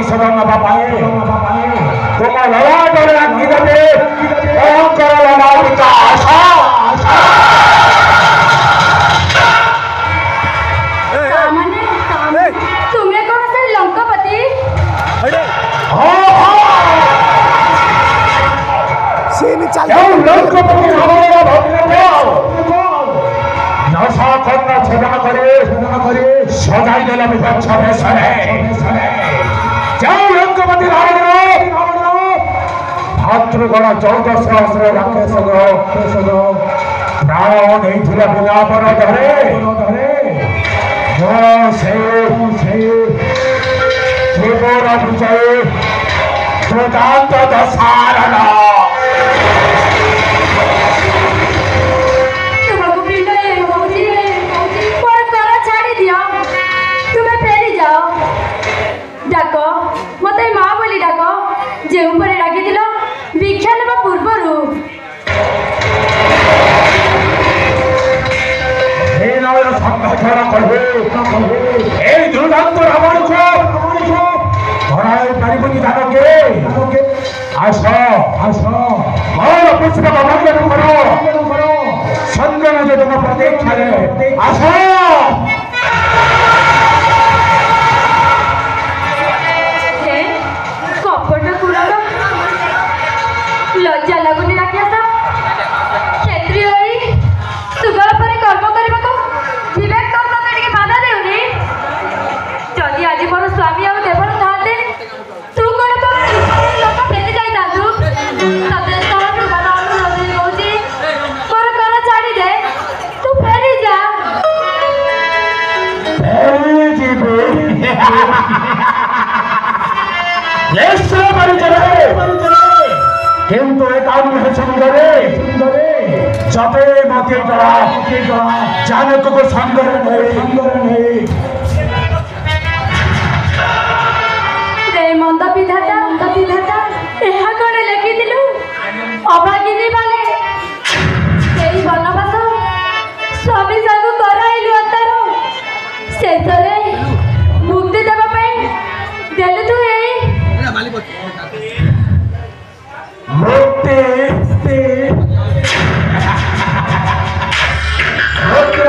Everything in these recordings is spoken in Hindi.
प्रतिशोध नवा पाए तुम लड़ाई अग्नि देवे भयंकर लड़ाई का आशा सजाई देला विपक्ष लंकपति भातृगण 14 सहस्र राक्षस प्राण नहीं विलापर धरे विजय दुदांत दशारण दुर्दांत रावण को हराई पारिबनी दानके आस मोर पुष्प वंदन करो संगम तुम प्रतीक्षा आस कपट कुरार लज्जा लगुनि राक्षस क्षत्रिय सुगल पर कर्म करने को विवेक कर्म करके बाधा देउनी जदि आज मोर स्वामी और देवर थाते तू कोन तो लोक फेरी जाई दादू तते तो बाबा रोजी रोजी पर कर छाड़ी दे तू फेरी जा फेरी जीबे लेसो मरि जाए किंतु एकाम है सुंदरे जबे मते करा जानक को सुंदर नहीं रे मंद विधाता एहा कोन लेखि दिलु अभागिनी बाले सेई बनवास स्वामी संग कराइलु अंतर शेषरे मुक्ति देबा पई देलु तू एई मुक्ति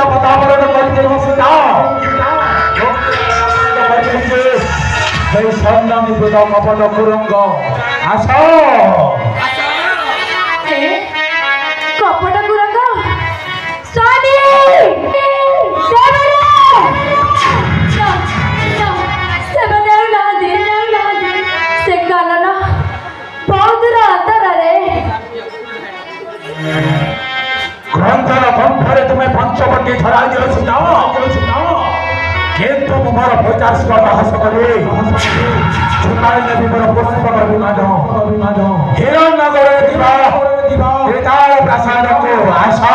बतावरण करते सीता संदानी कपट कुरंग आस कपट कुरंग स्वामी से कानन बहुत दूर अंतरे ग्रंथर कंठरे तुम्हें पंचवटी धरा दिल सुनाओ किंतु मोर 50 साहस करे चुनाई ने मोर पुष्प अभिमान हिरण नगर दिवा प्रासाद को आशा